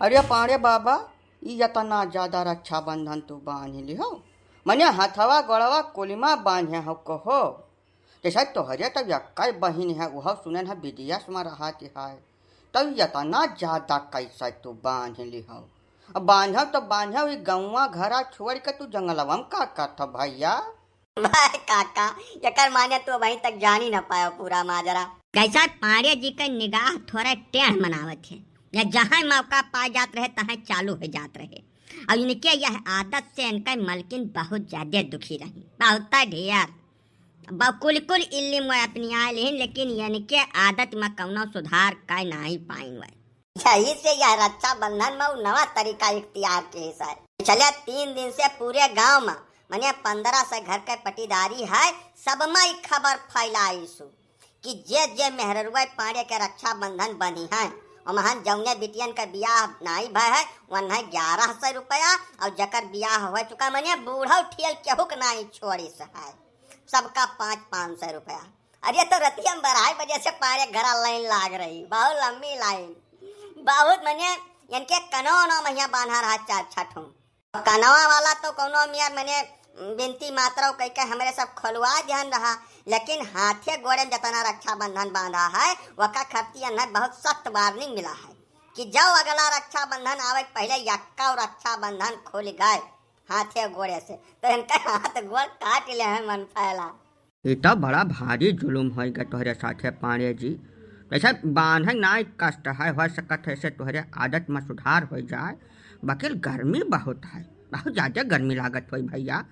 अरे पाड़े बाबा, ई इतना ज्यादा रक्षाबंधन तू बांध लिहो, मने हथवा गोड़वा कोलिमा बांधे हो कहो। जैसा तोहरे तब यक्का बहिन है वह सुनन है विदेश में रहा है, तब इतना ज्यादा कैसे तू बांध लिहो। अब बांधव तो बांधव, गौवा घरा छोड़ के तू जंगलवा में का करत भैया। भाई काका, यकर माने तो वहीं तक जान ही न पायो पूरा माजरा। कैसा पाड़े जी का निगाह थोड़ा टेढ़ मनावत है, या जहाँ मौका पा जात रहे तहाँ चालू हो जात रहे। और इनके यह आदत से इनका मलकिन बहुत ज्यादा दुखी रही, बहुत ढेर कुल कुल इल्ली में अपनी आए लेकिन इनके आदत में कौनो सुधार का नहीं पाई हुए। यही से यह रक्षाबंधन में नवा तरीका इख्तियार के है। चले 3 दिन से पूरे गांव में मने 15 से घर के पटीदारी है, सब में खबर फैलाई सु कि जे जे मेहरुआ पाड़े के रक्षाबंधन बनी है और महान जौने बिटियन का बियाह नहीं भय है वन है 1100 रुपया, और जकर बियाह हो चुका मने बूढ़ा ठियल केहुक नहीं छोड़ी से है, सबका 500 रुपया। अरे तो रतिया में बराई वजह से पाड़े घर लाइन लाग रही, बहुत लंबी लाइन, बहुत मने इनके कनौना महिया बांधा रहा 4 छठों। कनवा वाला तो कोनो मियार मने बिनती मात्रा कह के हमारे सब खोलवा ध्यान रहा, लेकिन हाथे गोड़े में जतना रक्षाबंधन बांधा है वका खर्तियन है बहुत सख्त वार्निंग मिला है कि जब अगला रक्षाबंधन आवे पहले यक्का और रक्षाबंधन खोल गए हाथे गोड़े से तो इनका हाथ गोड़ काट ले है मन फैला। ये तो बड़ा भारी जुलुम होगा तोहरे साथे पाड़े जी। ऐसा बांध ना कष्ट है, हो सकत है से तोहरे आदत में सुधार हो जाए, बाकी गर्मी बहुत है, बहुत ज़्यादा गर्मी लागत हो भैया।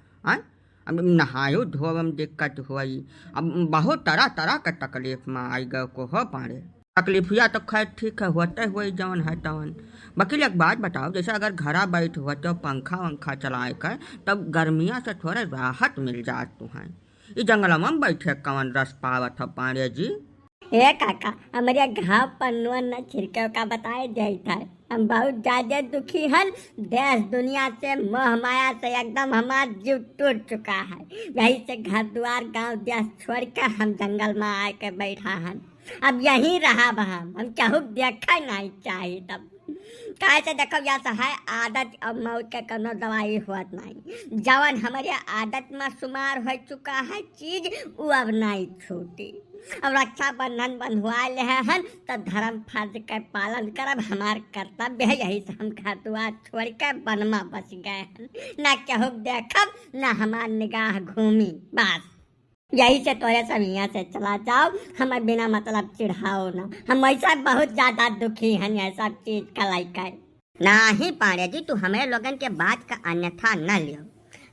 अब नहायो धोव में दिक्कत हुई, अब बहुत तरह तरह का तकलीफ में आई गए को हो पाड़े। तकलीफिया तो खैर ठीक है, होते हुए जौन है तवन। बाकी एक बात बताओ, जैसे अगर घरा बैठ हुआ तो पंखा वंखा चलाए कर तब गर्मिया से थोड़ा राहत मिल जात तू है, ये जंगल में बैठे कवन रस पावत है पाड़े जी। हे काका, हमारे घाव पन्नुआ न छिड़के का बताए जाए था, हम बहुत ज्यादा दुखी हन। देश दुनिया से मोह माया से एकदम हमारा जीव टूट चुका है। यही से घर द्वार गांव देश छोड़ के हम जंगल में आए के बैठा हन। अब यहीं रहा हम चाहू देखा नहीं चाहिए तब काहे से देखो या है आदत अब मौत के कोनो दवाई होत नहीं। जवन हमारे आदत में शुमार हो चुका है चीज वो अब नहीं छूटी। अब रक्षाबंधन बंधुआ ले हन तो धर्म फर्ज के पालन करब हमार कर्तव्य है। यही से हम घर दुआर छोड़ के वन में बस गए हन, न केहू देखब न हमार निगाह घूमी, बस यही से तोरे सब यहाँ से चला जाओ, हमें बिना मतलब चिढ़ाओ ना, हम ऐसा बहुत ज्यादा दुखी हैं ये सब चीज का लाइक नहीं। पाड़े जी तू हमारे लोगन के बात का अन्यथा न लियो,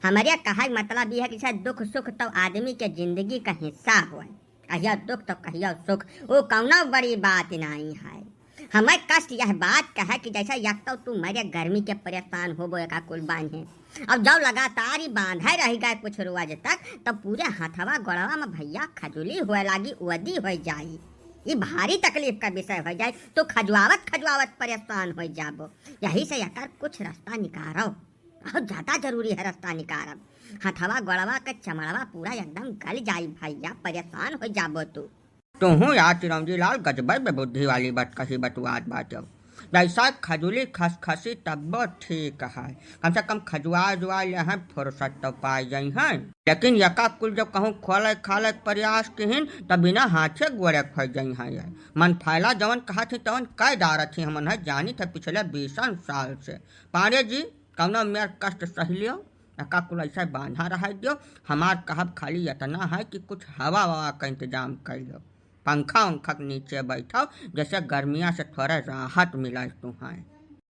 हमारे कहा मतलब यह है कि दुख सुख तो आदमी के जिंदगी का हिस्सा हुआ, कहियो दुख तो कहियो सुख, वो कौनो बड़ी बात नहीं है। हमें कष्ट यह बात का है कि जैसा यक तो तू मेरे गर्मी के परेशान हो बोए का कुल बांधे, अब जब लगातार ही बांधे रह गए कुछ रोज तक तब पूरे हाथवा गोड़वा में भैया खजुली हुए लागी, उदी हो जाई, ये भारी तकलीफ का विषय हो जाए तो खजुआवत खजुआवत परेशान हो जाबो। यही से यकर कुछ रास्ता निकालो, बहुत ज्यादा जरूरी है रास्ता निकारब। हथवा गोड़वा का चमड़वा पूरा एकदम गल जाई भैया, परेशान हो जाबो तू। तुहू यार चिरंजी लाल गजबर में बुद्धि वाली बात कही बतुआत बात, जैसा खजुली खसखसी तब ठीक है, कम से कम खजुआ जुआ ले हैं फुर्सत तो पाई जाई हैं, लेकिन यका कुल जब कहूँ खोले खाले प्रयास किहिन तब बिना हाथे गोड़े फंस जाई हैं। मन फैला जवन कहा थी तवन कई डार थी हमन है जानी थे पिछले 20 साल से। पाड़े जी कौनो मेर कष्ट सह लियो, यका कुल ऐसा बांधा रह दियो, हमार कहब खाली इतना है कि कुछ हवा ववा का इंतजाम कर लो, पंखा उंखा के नीचे बैठो, जैसे गर्मिया से थोड़ा राहत मिला तू है।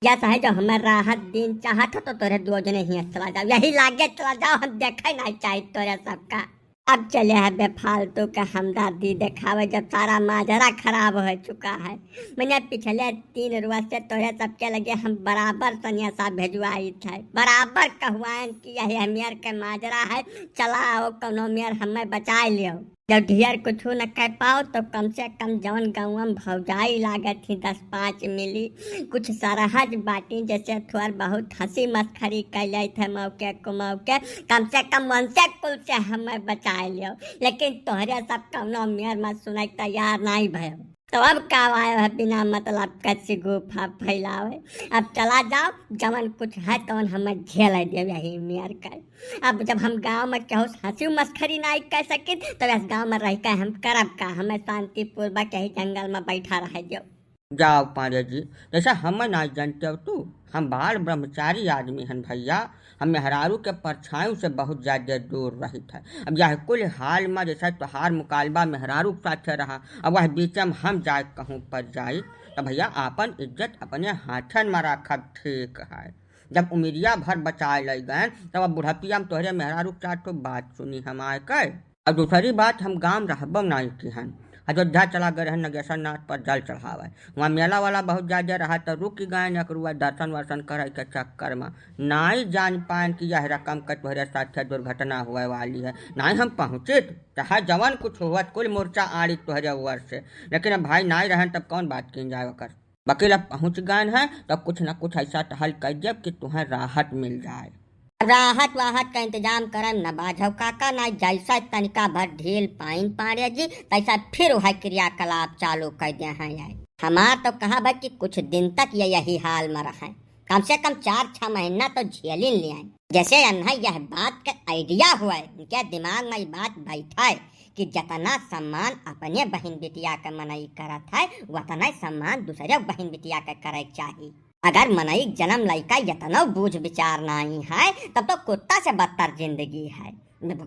या चाहे जो हमें राहत दिन चाहत तो तोरे 2 जने ही चला जाओ, यही लागे चला जाओ, हम देखे नहीं चाहिए तोरे सबका। अब चले है बेफालतू का हमदर्दी दिखावे जब सारा माजरा खराब हो चुका है। मैंने पिछले 3 रोज से तोरे सबके लगे हम बराबर सन्यासा भेजवाई थे, बराबर कहवाएं कि यही हमियर के माजरा है, चला आओ कोनो मियर हमें बचा लियो। जब ढेर कुछ न कह पाओ तो कम से कम जौन गाँव में भौजाई लागत थी 10-5 मिली, कुछ सरहज बाटी जैसे थोड़ा बहुत हंसी मस्खरी कैल थे मौके को मौके, कम से कम वंशे कुल से हमें बचा लियो। लेकिन तोहरे सब कौनो मेयर मत सुनाई तैयार नहीं भयो। तो अब का आयो है बिना मतलब कच्ची गुफा फैलावे। अब चला जाओ, जवन कुछ है तवन हमें झेल दे यही मेयर कर। अब जब हम गांव में कहूँ हंसी मस्खरी नहीं कर सके तो इस गांव में रह कर हम करब का, हमें शांतिपूर्वक यही जंगल में बैठा रह दो। जाओ पांडे जी, जैसा हम ना जानते हो तू, हम बाल ब्रह्मचारी आदमी हैं भैया। हम मेहरारू के परछाइयों से बहुत ज्यादा दूर रहित है। अब यह कुल हाल में जैसा तुहार मुकालबा मेहरारू के साथ रहा, अब वह बीच में हम जाए कहूँ पर जाए, तो भैया आपन इज्जत अपने हाथन में रखब ठीक है। जब उमिरिया भर बचाए ले गए तब अब बुढ़पिया में तोहरे मेहरारू के साथ तो बात सुनी हम आए कर। अब दूसरी बात, हम गांव रहबम नहीं की हन, अयोध्या चला गए रहन नगेश्वर नाथ पर जल चढ़ावे। वहाँ मेला वाला बहुत ज्यादा रहा तो रुक गए नकरुआ दर्शन वर्शन करे के चक्कर में नहीं जान पाए कि यह रकम का तुम्हारे साथ दुर्घटना हुए वाली है। नहीं हम पहुँचे चाहे जवान कुछ हुआ कुल मोर्चा आड़ी तुहरे वर्ष से, लेकिन अब भाई नहीं रहन तब कौन बात की जाए कर। वकील अब पहुँच गए हैं तब कुछ न कुछ ऐसा हल कर दे कि तुम्हें राहत मिल जाए। राहत वाहत का इंतजाम करम न बाझव काका, ना जैसा तनिका भर ढील पाइन पाड़े जी तैसा फिर वह क्रियाकलाप चालू कर दे हैं। यार हमार तो कहा भाई कि कुछ दिन तक ये यही हाल में रहे, कम से कम 4-6 महीना तो झेल ही ले आए। जैसे अन्ना यह बात का आइडिया हुआ है, उनके दिमाग में ये बात बैठा है कि जितना सम्मान अपने बहन बिटिया का मनई करत है उतना सम्मान दूसरे बहन बिटिया का करे चाहिए। अगर मनई जन्म लड़का इतना बूझ विचार नहीं है तब तो कुत्ता से बदतर जिंदगी है।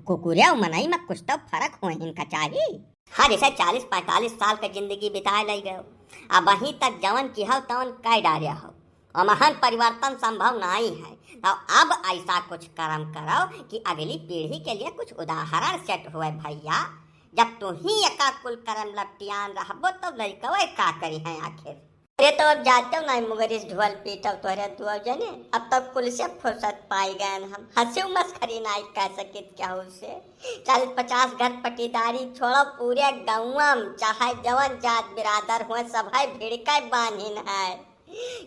कुकुरे और मनई में कुछ तो फर्क हो इनका चाहिए। हाँ जैसे 40-45 साल का जिंदगी बिताए ले गए, अब वहीं तक जवन की हो तवन कह डाले हो और महान परिवर्तन संभव नहीं है। तो अब ऐसा कुछ कर्म करो कि अगली पीढ़ी के लिए कुछ उदाहरण सेट हुए भैया। जब तू ही एका कुल कर्म लपटियान रहबो तो लड़कवे का करी है आखिर। अरे तो अब जाते हो नहीं मगर इस ढोल पीटो तोहरे दुआ जने, अब तक कुल से फुर्सत पाई गए हम, हंसी मस्खरी नहीं कह सके क्या उसे। 40-50 घर पटीदारी छोड़ो, पूरे गाँव चाहे जवन जात बिरादर हुए सब है भिड़का बांधिन है।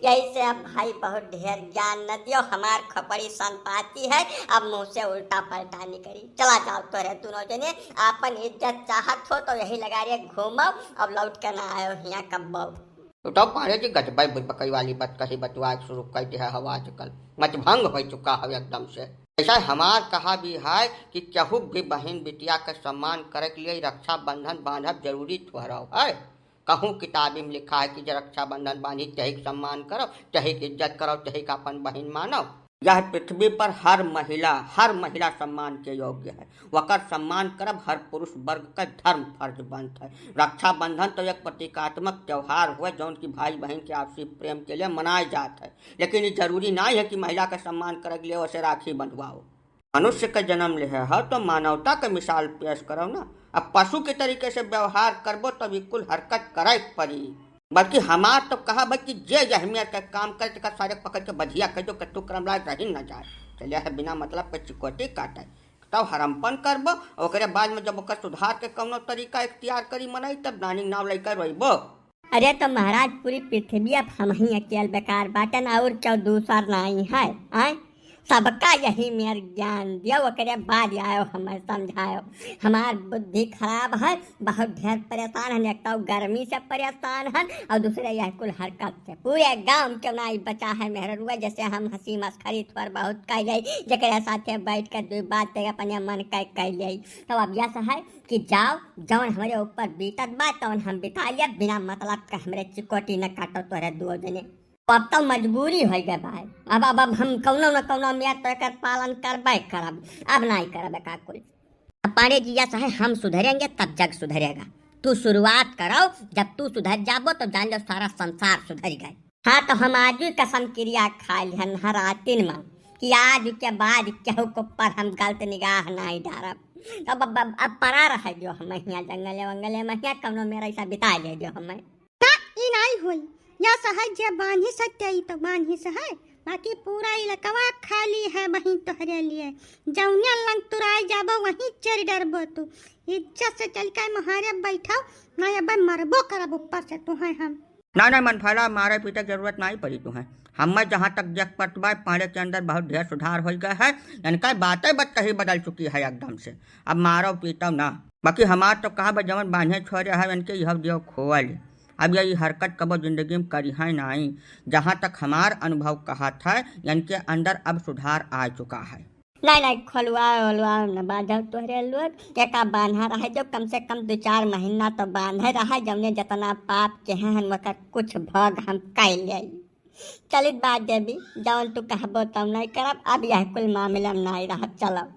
यही से अब भाई बहुत ढेर ज्ञान न दियो, हमार खपड़ी संपाती है, अब मुँह से उल्टा पलटा निकली। चला जाओ तोरे दोनों जने, आपन इज्जत चाहत हो तो यही लगा रहे घूमो, अब लौट कर ना आयो यहाँ कब। तो पारे जी गजबाई बुरबकई वाली बात कही बतवा शुरू कर दिया है हवा आजकल मचभंग हो चुका है एकदम से। ऐसा हमार कहा भी है कि केहू भी बहन बिटिया का सम्मान करे के लिए रक्षा बंधन बांधब जरूरी ठहराव है। कहूँ किताबी में लिखा है कि जो रक्षा बंधन बांधी तही का सम्मान करो, तही की इज्जत करो, तही का अपन बहन मानो। यह पृथ्वी पर हर महिला सम्मान के योग्य है। वकर सम्मान करब हर पुरुष वर्ग का धर्म फर्ज बनता है। रक्षा बंधन तो एक प्रतीकात्मक त्योहार हुआ जो उनकी भाई बहन के आपसी प्रेम के लिए मनाया जाता है, लेकिन ये जरूरी नहीं है कि महिला का सम्मान करे के लिए उसे राखी बंधवाओ। मनुष्य का जन्म ले है तो मानवता का मिसाल पेश करो ना। अब पशु के तरीके से व्यवहार करबो तो बिल्कुल हरकत करे पड़ी। बल्कि हमार तो कहा भाई कि जे अहमियत का काम करे तो सारे पकड़ के बधिया कर दो कट्टू क्रम लायक रही न जाए। चलिए है बिना मतलब के चिकोटी काटे तब हरमपन करबो, और बाद में जब ओकर सुधार के कौनो तरीका इख्तियार करी मनई तब नानी नाव लेकर रोइबो। अरे तो महाराज पूरी पृथ्वी अब हम ही अकेले बेकार बाटन और क्यों दूसर नहीं है। आए सबका यही मेरे ज्ञान दियो, ओकरे बाद आयो हमें समझायो। हमार बुद्धि खराब है, बहुत ढेर परेशान है, एक तो गर्मी से परेशान है और दूसरे यह कुल हरकत से पूरे गांव क्यों नहीं बचा है मेहरुआ। जैसे हम हंसी मस्खरी थोड़ा बहुत कह गई जरा साथे बैठ कर 2 बात अपने मन कह ली। तो अब यह है कि जाओ जौन हमारे ऊपर बीतत बात तौन हम बिता लिया, बिना मतलब का हमारे चिकोटी न काटो तोरे 2 जने। अब तो मजबूरी हो गए भाई, अब हम कौनो न कौनो में तो एकर पालन करबे करब, अब नहीं करबे का कुल। अब पांडे जी ऐसा है हम सुधरेंगे तब जग सुधरेगा। तू शुरुआत करो, जब तू सुधर जाबो तो जान लो सारा संसार सुधर गए। हाँ तो हम आज कसम क्रिया खा लिहन हर आतिन में कि आज के बाद केहू को पर हम गलत निगाह नहीं डारब। अब परा रह जो हम यहाँ जंगले वंगले में यहाँ कौनो मेरा ऐसा बिता ले जो हमें नहीं हुई या सहज जे बांधी सकते ही तो बांधी सहे, बाकी पूरा इलाका खाली है वहीं तोहरे लिए। जौनिया लंग तुराई जाबो वहीं चर डरबो तू। इज्जत से चल के महारे बैठाओ ना अब मरबो करब ऊपर से तू है हम। ना मन फैला मारे पीटे की जरूरत नहीं पड़ी तुम्हें। हमें जहाँ तक जग पटवा पाड़े के अंदर बहुत ढेर सुधार हो गया है, इनका बातें बत कहीं बदल चुकी है एकदम से। अब मारो पीटो ना, बाकी हमार तो कहा जवन बांधे छोड़े है इनके यह दियो खोल। अब यही हरकत कबो जिंदगी में करी है नहीं। जहाँ तक हमार अनुभव कहा था, इनके अंदर अब सुधार आ चुका है। नहीं खोलवा ओलवा न बाजब तोहरे लोग एका बांधा रहे जो कम से कम 2-4 महीना तो बांधे रहा जमने जितना पाप के हैं वकर कुछ भग हम कैल जाई। चलित बात देवी जौन तू कहबो तब नहीं करब। अब यह कुल मामला में नहीं रह चलब।